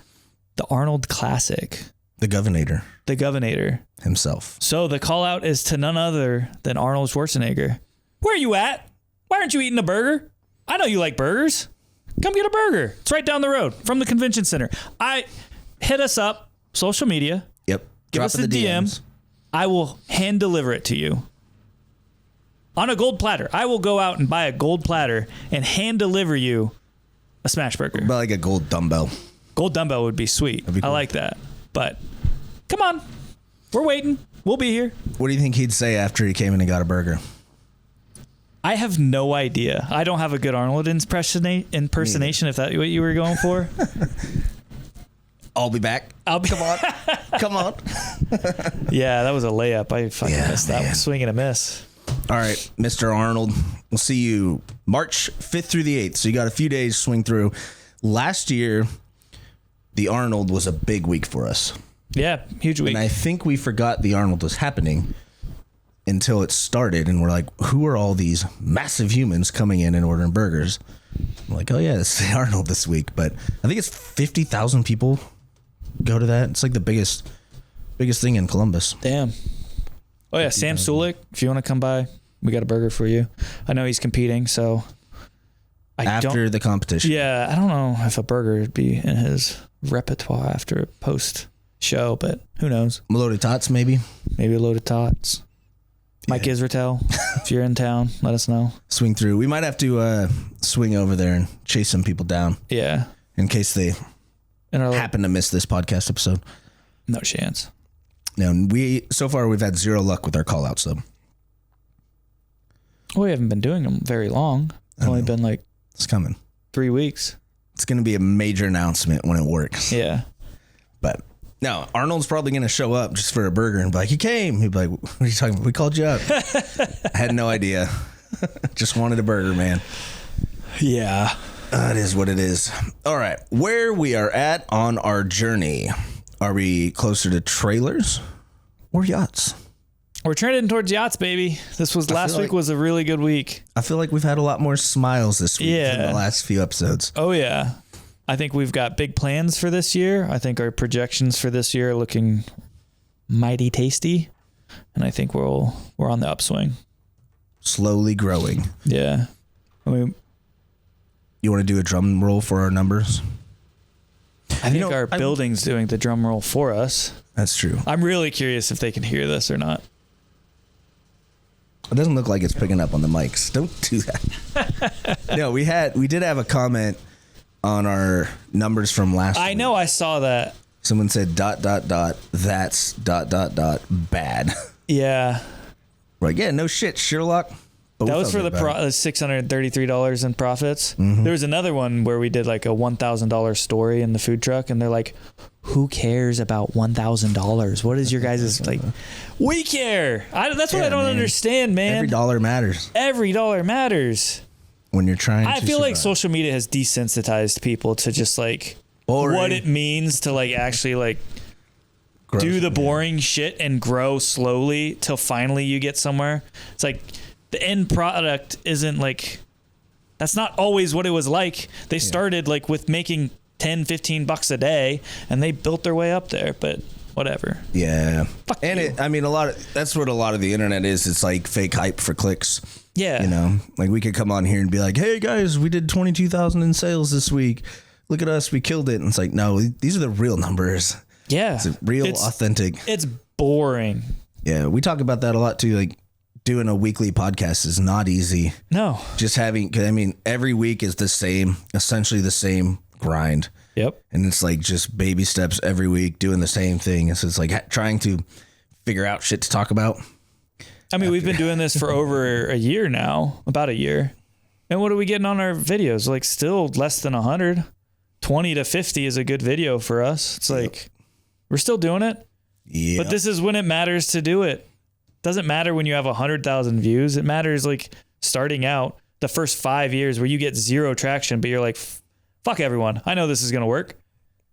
the Arnold Classic, The Governor the Governor. himself. So the call out is to none other than Arnold Schwarzenegger. Where are you at? Why aren't you eating a burger? I know you like burgers. Come get a burger. It's right down the road from the convention center. Hit us up, social media. Yep. Give us a DM. I will hand deliver it to you on a gold platter. I will go out and buy a gold platter and hand deliver you a smash burger. About like a gold dumbbell. Gold dumbbell would be sweet. be cool. I like that. But come on, we're waiting. We'll be here. What do you think he'd say after he came in and got a burger? I have no idea. I don't have a good Arnold impersonation. If that's what you were going for. I'll be back. I'll be. Come on. Come on. Yeah, that was a layup. I fucking Yeah, missed that man. one. Swing and a miss. All right, Mr. Arnold. We'll see you March 5th through the 8th. So you got a few days to swing through. Last year, the Arnold was a big week for us. Yeah, huge week. And I think we forgot the Arnold was happening until it started. And we're like, who are all these massive humans coming in and ordering burgers? I'm like, oh, yeah, it's the Arnold this week. But I think it's 50,000 people go to that. It's like the biggest thing in Columbus. Damn. Oh yeah, Sam Sulik. If you want to come by, we got a burger for you. I know he's competing, so After the competition. Yeah, I don't know if a burger would be in his repertoire after a post show, but who knows? Loaded Tots, maybe. Maybe a load of tots. Mike Israetel, if you're in town, let us know. Swing through. We might have to swing over there and chase some people down Yeah. in case they And our happen to miss this podcast episode. no chance. No, so far we've had zero luck with our call outs though. Well, we haven't been doing them very long. It's only been like It's coming. 3 weeks. It's going to be a major announcement when it works. Yeah. No, Arnold's probably going to show up just for a burger and be like, he came. He'd be like, what are you talking about? We called you up. I had no idea. Just wanted a burger, man. Yeah. It is what it is. All right. Where we are at on our journey. Are we closer to trailers or yachts? We're trending towards yachts, baby. Last week was a really good week. I feel like we've had a lot more smiles this week than the last few episodes. Oh, yeah. I think we've got big plans for this year. I think our projections for this year are looking mighty tasty. And I think we're on the upswing. Slowly growing. Yeah. I mean, you want to do a drum roll for our numbers? I think our building's doing the drum roll for us. That's true. I'm really curious if they can hear this or not. It doesn't look like it's picking up on the mics. Don't do that. No, we did have a comment on our numbers from last week. I know, I saw that. Someone said ... that's ... bad. Yeah. We're like, yeah, no shit, Sherlock. But that was for the $633 in profits. Mm-hmm. There was another one where we did like a $1,000 story in the food truck, and they're like, who cares about $1,000? What is your guys' like? We care. That's what I don't understand, man. Every dollar matters. Every dollar matters. When you're trying to I feel like survive. social media has desensitized people to just like Boring. what it means to like actually like Growth, do the man. boring shit and grow slowly till finally you get somewhere. It's like the end product isn't like, that's not always what it was like. They started like with making 10, 15 bucks a day and they built their way up there, but whatever. Yeah. Fuck and you. that's what a lot of the internet is. It's like fake hype for clicks. Yeah. You know, like we could come on here and be like, hey guys, we did 22,000 in sales this week. Look at us. We killed it. And it's like, no, these are the real numbers. Yeah. It's real, authentic. It's boring. Yeah. We talk about that a lot too. Like doing a weekly podcast is not easy. No. Just having, cause I mean, every week is essentially the same grind. Yep. And it's like just baby steps every week doing the same thing. So it's like trying to figure out shit to talk about. I mean, we've been doing this for over a year now, about a year. And what are we getting on our videos? Like still less than 100. 20 to 50 is a good video for us. It's like, we're still doing it. Yeah. But this is when it matters to do it. Doesn't matter when you have 100,000 views. It matters like starting out the first 5 years where you get zero traction, but you're like, fuck everyone. I know this is going to work.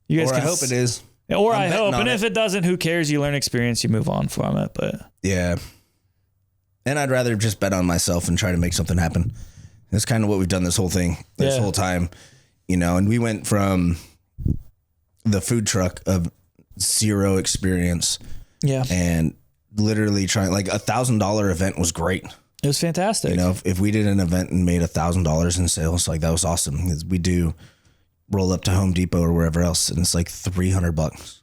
You guys I hope it is. Or I'm I betting hope. on And it. if it doesn't, who cares? You learn experience, you move on from it. But Yeah. And I'd rather just bet on myself and try to make something happen. That's kind of what we've done this whole time, you know, and we went from the food truck of zero experience yeah, and literally trying like $1,000 event was great. it was fantastic. You know, if we did an event and made $1,000 in sales, like that was awesome. 'Cause we do roll up to Home Depot or wherever else and it's like $300.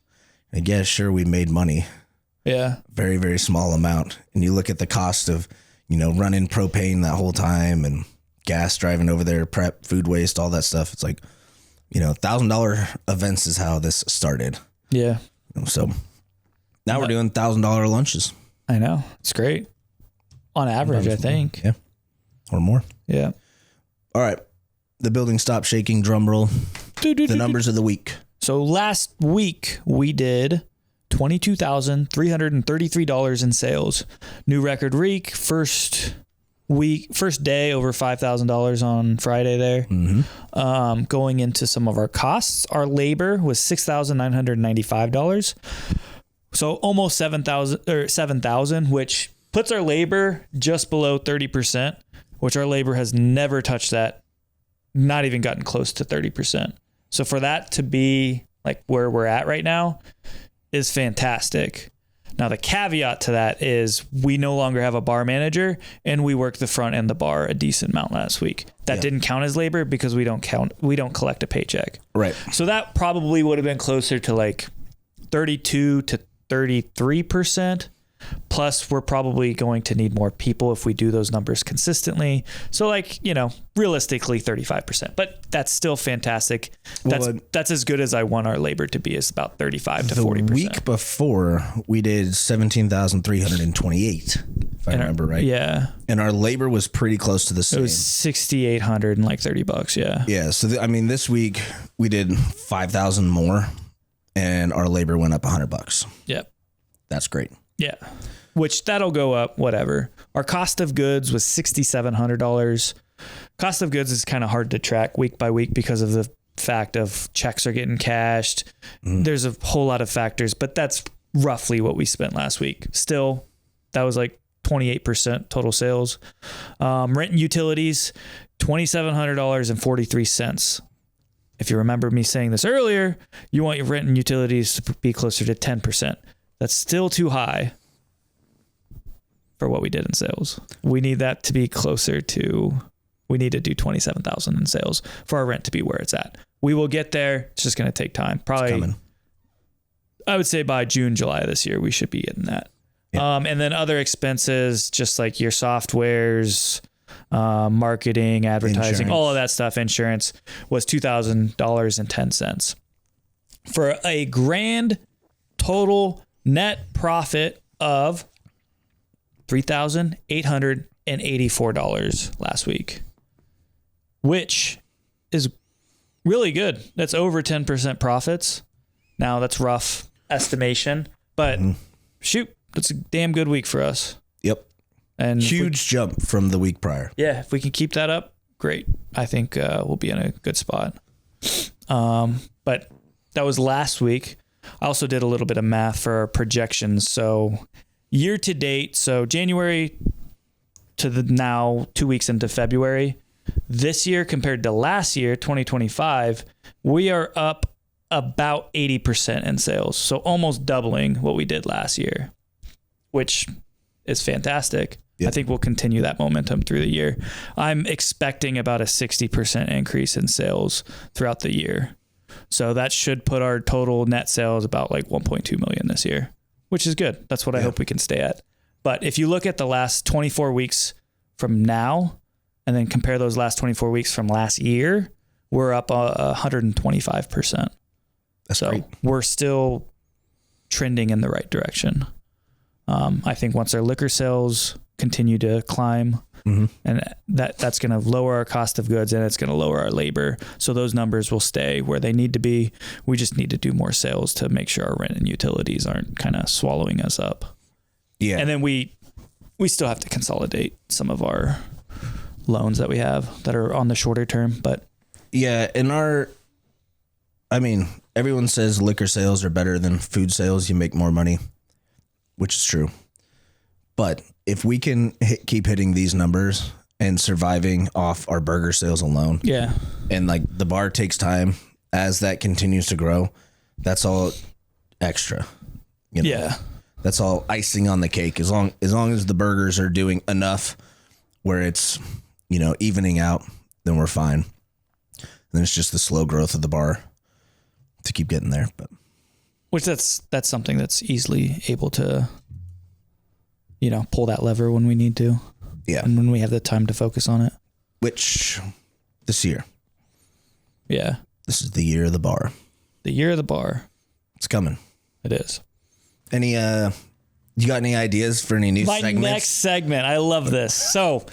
I guess sure we made money. Yeah. Very, very small amount. And you look at the cost of, you know, running propane that whole time and gas driving over there, prep, food waste, all that stuff. It's like, you know, $1,000 events is how this started. Yeah. So now we're doing $1,000 lunches. I know. It's great. On average, I think. Yeah. Or more. Yeah. All right. The building stopped shaking. Drum roll. The numbers of the week. So last week we did $22,333 in sales. New record week. First day over $5,000 on Friday there. Mm-hmm. Going into some of our costs, our labor was $6,995. So almost 7,000, which puts our labor just below 30%, which our labor has never touched that. Not even gotten close to 30%. So for that to be like where we're at right now is fantastic. Now the caveat to that is we no longer have a bar manager and we worked the front and the bar a decent amount last week. That didn't count as labor because we don't collect a paycheck. Right. So that probably would have been closer to like 32 to 33%. Plus, we're probably going to need more people if we do those numbers consistently. So, like, you know, realistically 35%. But that's still fantastic. That's as good as I want our labor to be, is about 35 to 40%. The week before, we did 17,328, if I remember right. Yeah. And our labor was pretty close to the same. It was 6,800 and like $30. Yeah. Yeah. So, I mean, this week we did 5,000 more and our labor went up $100. Yep. That's great. Yeah. Which that'll go up, whatever. Our cost of goods was $6,700. Cost of goods is kind of hard to track week by week because of the fact of checks are getting cashed. There's a whole lot of factors, but that's roughly what we spent last week. Still, that was like 28% total sales. Rent and utilities, $2,700.43. If you remember me saying this earlier, you want your rent and utilities to be closer to 10%. That's still too high for what we did in sales. We need that to be closer to, we need to do 27,000 in sales for our rent to be where it's at. We will get there. It's just going to take time. Probably, I would say by June, July of this year, we should be getting that. Yeah. And then other expenses, just like your softwares, marketing, advertising, all of that stuff, insurance was $2,000.10 for a grand total net profit of $3,884 last week, which is really good. That's over 10% profits. Now that's rough estimation, but shoot, that's a damn good week for us. Yep. And huge jump from the week prior. Yeah. If we can keep that up, great. I think we'll be in a good spot. But that was last week. I also did a little bit of math for our projections. So year to date, so January to the now 2 weeks into February, this year compared to last year, 2025, we are up about 80% in sales. So almost doubling what we did last year, which is fantastic. Yep. I think we'll continue that momentum through the year. I'm expecting about a 60% increase in sales throughout the year. So that should put our total net sales about like 1.2 million this year, which is good. That's what I hope we can stay at. But if you look at the last 24 weeks from now and then compare those last 24 weeks from last year, we're up 125%. That's great. We're still trending in the right direction. I think once our liquor sales continue to climb, and that's going to lower our cost of goods and it's going to lower our labor. So those numbers will stay where they need to be. We just need to do more sales to make sure our rent and utilities aren't kind of swallowing us up. Yeah. And then we still have to consolidate some of our loans that we have that are on the shorter term, but yeah. Everyone says liquor sales are better than food sales. You make more money, which is true. But if we can keep hitting these numbers and surviving off our burger sales alone, and like the bar takes time as that continues to grow, that's all extra. That's all icing on the cake. As long as the burgers are doing enough where it's evening out, then we're fine. And then it's just the slow growth of the bar to keep getting there. But which that's something that's easily able to pull that lever when we need to. Yeah. And when we have the time to focus on it. Which this year. Yeah. This is the year of the bar. The year of the bar. It's coming. It is. You got any ideas for any new segments? My next segment. I love this. So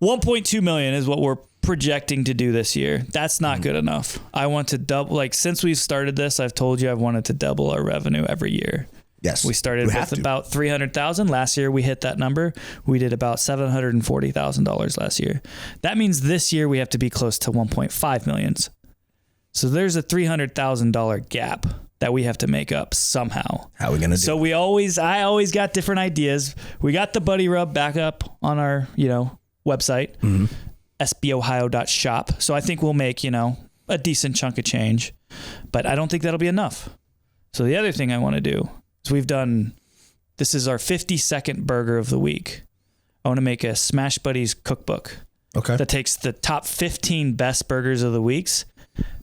1.2 million is what we're projecting to do this year. That's not good enough. I want to double, since we've started this, I've told you I've wanted to double our revenue every year. Yes. We started with about 300,000. Last year we hit that number. We did about $740,000 last year. That means this year we have to be close to 1.5 million. So there's a $300,000 gap that we have to make up somehow. How are we going to do it? I always got different ideas. We got the Buddy Rub back up on our, website, sbohio.shop. So I think we'll make, a decent chunk of change, but I don't think that'll be enough. So the other thing I want to do is this is our 52nd burger of the week. I want to make a Smash Buddies cookbook. Okay. That takes the top 15 best burgers of the weeks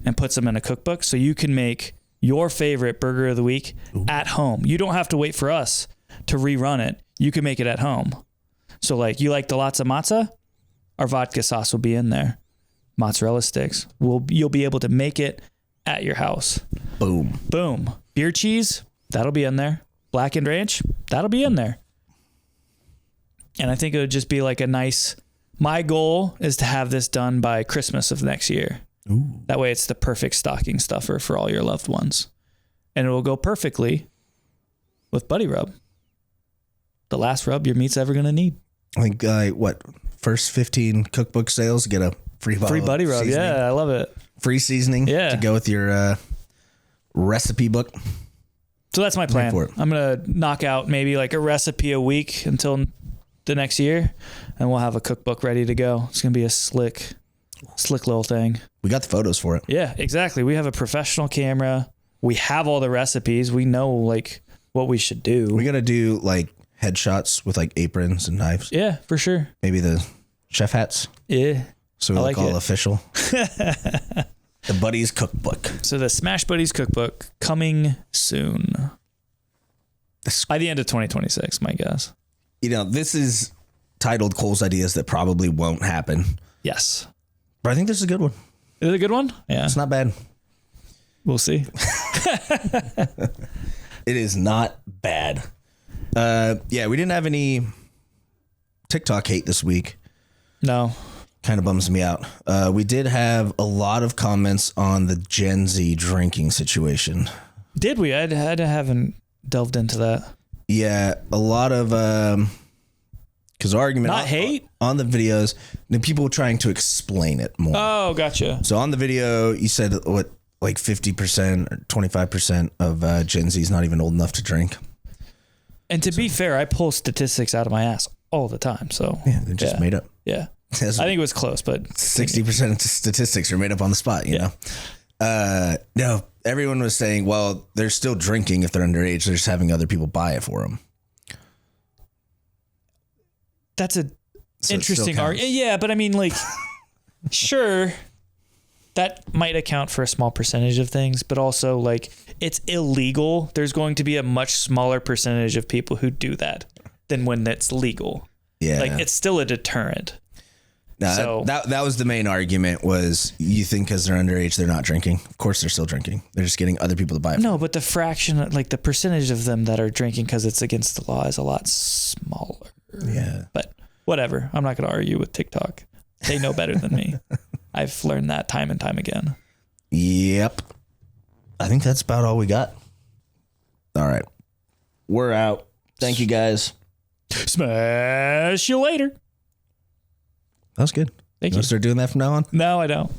and puts them in a cookbook. So you can make your favorite burger of the week at home. You don't have to wait for us to rerun it. You can make it at home. So you like the lots of matzo? Our vodka sauce will be in there. Mozzarella sticks. You'll be able to make it at your house. Boom. Beer cheese, that'll be in there. Blackened ranch, that'll be in there. And I think it would just be my goal is to have this done by Christmas of next year. Ooh. That way it's the perfect stocking stuffer for all your loved ones. And it will go perfectly with Buddy Rub. The last rub your meat's ever going to need. I think, first 15 cookbook sales get a free bottle Free Buddy of Rub. seasoning. Yeah, I love it. Free seasoning Yeah. to go with your recipe book. So that's my plan. for it. I'm going to knock out maybe like a recipe a week until the next year, and we'll have a cookbook ready to go. It's going to be a slick little thing. We got the photos for it. Yeah, exactly. We have a professional camera. We have all the recipes. We know like what we should do. We're going to do like headshots with like aprons and knives. Yeah, for sure. Maybe the chef hats. Yeah. So we I look like all it. official. The Buddies Cookbook. So the Smash Buddies cookbook coming soon. By the end of 2026, my guess. This is titled Cole's Ideas that probably won't happen. Yes. But I think this is a good one. Is it a good one? Yeah. It's not bad. We'll see. It is not bad. Yeah, we didn't have any TikTok hate this week. No. Kind of bums me out. We did have a lot of comments on the Gen Z drinking situation. Did we? I haven't delved into that. Yeah, a lot of because argument Not hate? on the videos, the people trying to explain it more. Oh, gotcha. So on the video, you said what, like 50% or 25% of Gen Z is not even old enough to drink. And to be fair, I pull statistics out of my ass all the time. So Yeah, they're just made up. Yeah. I think it was close, but 60% of statistics are made up on the spot, you know? No, everyone was saying, well, they're still drinking if they're underage. They're just having other people buy it for them. that's a So it still interesting counts. argument. Yeah, but I mean, like, sure, that might account for a small percentage of things, but also, like, it's illegal. There's going to be a much smaller percentage of people who do that than when that's legal. Yeah. Like, it's still a deterrent. No, So- that was the main argument was you think because they're underage, they're not drinking. Of course, they're still drinking. They're just getting other people to buy it. No, but the fraction, like the percentage of them that are drinking because it's against the law is a lot smaller. Yeah. But whatever. I'm not going to argue with TikTok. They know better than me. I've learned that time and time again. Yep. I think that's about all we got. All right. We're out. Thank you, guys. Smash you later. That was good. Thank You want you. to start doing that from now on? No, I don't.